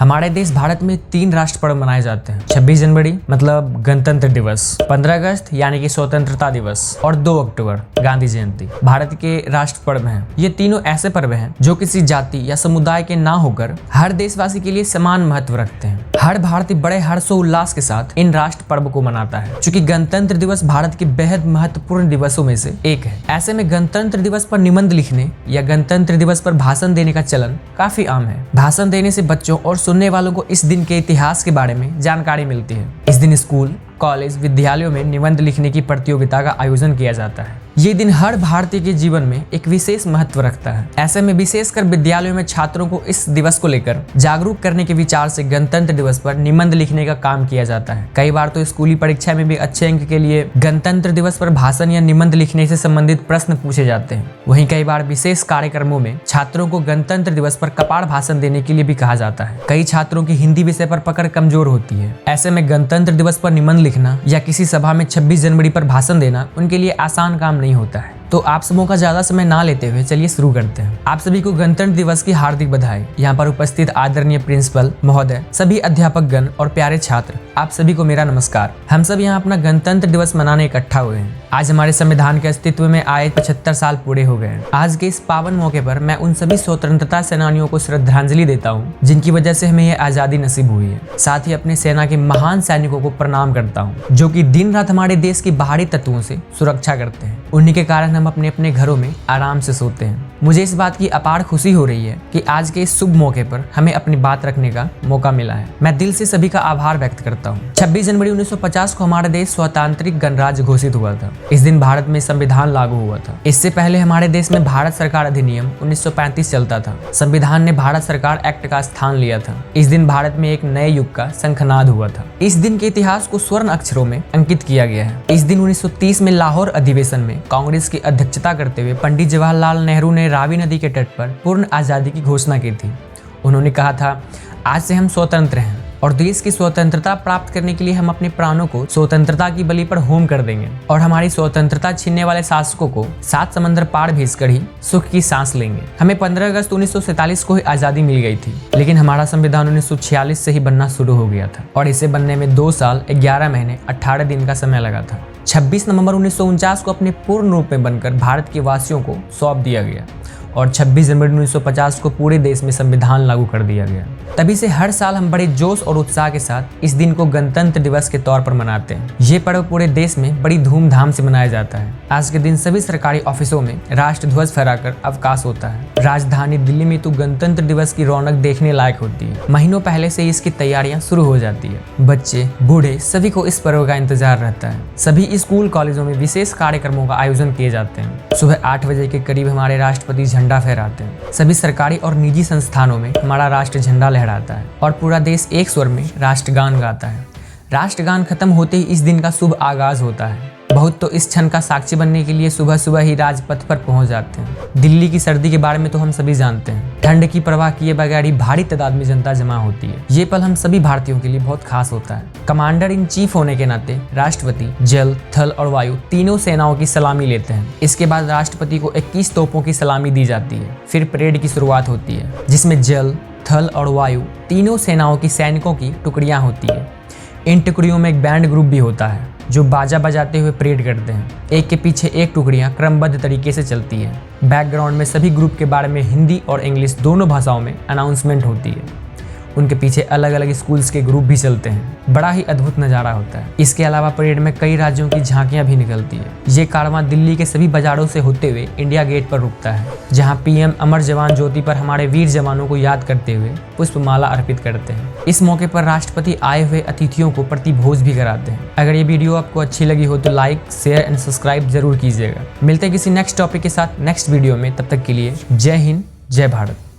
हमारे देश भारत में 3 राष्ट्र पर्व मनाए जाते हैं। 26 जनवरी मतलब गणतंत्र दिवस, 15 अगस्त यानी कि स्वतंत्रता दिवस और 2 अक्टूबर गांधी जयंती भारत के राष्ट्र पर्व हैं। ये तीनों ऐसे पर्व हैं जो किसी जाति या समुदाय के ना होकर हर देशवासी के लिए समान महत्व रखते हैं। हर भारतीय बड़े हर्षोल्लास के साथ इन राष्ट्र पर्व को मनाता है। चूंकि गणतंत्र दिवस भारत के बेहद महत्वपूर्ण दिवसों में से एक है, ऐसे में गणतंत्र दिवस पर निबंध लिखने या गणतंत्र दिवस पर भाषण देने का चलन काफी आम है। भाषण देने से बच्चों और सुनने वालों को इस दिन के इतिहास के बारे में जानकारी मिलती है। इस दिन स्कूल, कॉलेज, विद्यालयों में निबंध लिखने की प्रतियोगिता का आयोजन किया जाता है। ये दिन हर भारतीय के जीवन में एक विशेष महत्व रखता है। ऐसे में विशेषकर विद्यालयों में छात्रों को इस दिवस को लेकर जागरूक करने के विचार से गणतंत्र दिवस पर निबंध लिखने का काम किया जाता है। कई बार तो स्कूली परीक्षा में भी अच्छे अंक के लिए गणतंत्र दिवस पर भाषण या निबंध लिखने से संबंधित प्रश्न पूछे जाते हैं। वहीं कई बार विशेष कार्यक्रमों में छात्रों को गणतंत्र दिवस पर कपाड़ भाषण देने के लिए भी कहा जाता है। कई छात्रों की हिंदी विषय पर पकड़ कमजोर होती है। ऐसे में गणतंत्र दिवस पर निबंध लिखना या किसी सभा में 26 जनवरी पर भाषण देना उनके लिए आसान काम नहीं होता है। तो आप सबों का ज्यादा समय ना लेते हुए चलिए शुरू करते हैं। आप सभी को गणतंत्र दिवस की हार्दिक बधाई। यहाँ पर उपस्थित आदरणीय प्रिंसिपल महोदय, सभी अध्यापक गण और प्यारे छात्र, आप सभी को मेरा नमस्कार। हम सब यहाँ अपना गणतंत्र दिवस मनाने इकट्ठा हुए हैं। आज हमारे संविधान के अस्तित्व में आए 75 साल पूरे हो गए हैं। आज के इस पावन मौके पर मैं उन सभी स्वतंत्रता सेनानियों को श्रद्धांजलि देता हूँ जिनकी वजह से हमें यह आजादी नसीब हुई है। साथ ही अपने सेना के महान सैनिकों को प्रणाम करता हूँ जो कि दिन रात हमारे देश की बाहरी तत्वों से सुरक्षा करते हैं। उन्हीं के कारण हम अपने अपने घरों में आराम से सोते हैं। मुझे इस बात की अपार खुशी हो रही है कि आज के इस शुभ मौके पर हमें अपनी बात रखने का मौका मिला है। मैं दिल से सभी का आभार व्यक्त करता हूँ। 26 जनवरी 1950 को हमारा देश स्वतांत्रिक गणराज्य घोषित हुआ था। इस दिन भारत में संविधान लागू हुआ था। इससे पहले हमारे देश में भारत सरकार अधिनियम 1935 चलता था। संविधान ने भारत सरकार एक्ट का स्थान लिया था। इस दिन भारत में एक नए युग का शंखनाद हुआ था। इस दिन के इतिहास को स्वर्ण अक्षरों में अंकित किया गया है। इस दिन 1930 में लाहौर अधिवेशन में कांग्रेस की अध्यक्षता करते हुए पंडित जवाहरलाल नेहरू ने रावी नदी के तट पर पूर्ण आजादी की घोषणा की थी। उन्होंने कहा था, आज से हम स्वतंत्र हैं और देश की स्वतंत्रता प्राप्त करने के लिए हम अपने प्राणों को स्वतंत्रता की बलि पर होम कर देंगे और हमारी स्वतंत्रता छीनने वाले शासकों को 7 समंदर पार भेजकर ही सुख की सांस लेंगे। हमें 15 अगस्त 1947 को ही आजादी मिल गई थी, लेकिन हमारा संविधान 1946 से ही बनना शुरू हो गया था और इसे बनने में 2 साल 11 महीने 18 दिन का समय लगा था। 26 नवंबर 1949 को अपने पूर्ण रूप में बनकर भारत के वासियों को सौंप दिया गया और 26 जनवरी 1950 को पूरे देश में संविधान लागू कर दिया गया। तभी से हर साल हम बड़े जोश और उत्साह के साथ इस दिन को गणतंत्र दिवस के तौर पर मनाते हैं। ये पर्व पूरे देश में बड़ी धूमधाम से मनाया जाता है। आज के दिन सभी सरकारी ऑफिसों में राष्ट्र ध्वज फहराकर अवकाश होता है। राजधानी दिल्ली में तो गणतंत्र दिवस की रौनक देखने लायक होती है। महीनों पहले से इसकी तैयारियां शुरू हो जाती है। बच्चे, बूढ़े सभी को इस पर्व का इंतजार रहता है। सभी स्कूल, कॉलेजों में विशेष कार्यक्रमों का आयोजन किए जाते हैं। सुबह 8 बजे के करीब हमारे राष्ट्रपति झंडा फहराते हैं। सभी सरकारी और निजी संस्थानों में हमारा राष्ट्र झंडा लहराता है और पूरा देश एक स्वर में राष्ट्रगान गाता है। राष्ट्रगान खत्म होते ही इस दिन का शुभ आगाज होता है। बहुत तो इस क्षण का साक्षी बनने के लिए सुबह सुबह ही राजपथ पर पहुंच जाते हैं। दिल्ली की सर्दी के बारे में तो हम सभी जानते हैं। ठंड की परवाह किए बगैर ही भारी तादाद में जनता जमा होती है। ये पल हम सभी भारतीयों के लिए बहुत खास होता है। कमांडर इन चीफ होने के नाते राष्ट्रपति जल, थल और वायु तीनों सेनाओं की सलामी लेते हैं। इसके बाद राष्ट्रपति को 21 तोपों की सलामी दी जाती है। फिर परेड की शुरुआत होती है जिसमें जल, थल और वायु तीनों सेनाओं की सैनिकों की टुकड़ियां होती है। इन टुकड़ियों में एक बैंड ग्रुप भी होता है जो बाजा बजाते हुए परेड करते हैं। एक के पीछे एक टुकड़ियां क्रमबद्ध तरीके से चलती है। बैकग्राउंड में सभी ग्रुप के बारे में हिंदी और इंग्लिश दोनों भाषाओं में अनाउंसमेंट होती है। उनके पीछे अलग अलग स्कूल्स के ग्रुप भी चलते हैं। बड़ा ही अद्भुत नज़ारा होता है। इसके अलावा परेड में कई राज्यों की झांकियां भी निकलती है। ये कारवां दिल्ली के सभी बाजारों से होते हुए इंडिया गेट पर रुकता है, जहां पीएम अमर जवान ज्योति पर हमारे वीर जवानों को याद करते हुए पुष्पमाला अर्पित करते हैं। इस मौके पर राष्ट्रपति आए हुए अतिथियों को प्रतिभोज भी कराते हैं। अगर ये वीडियो आपको अच्छी लगी हो तो लाइक, शेयर एंड सब्सक्राइब जरूर कीजिएगा। मिलते हैं किसी नेक्स्ट टॉपिक के साथ नेक्स्ट वीडियो में। तब तक के लिए जय हिंद, जय भारत।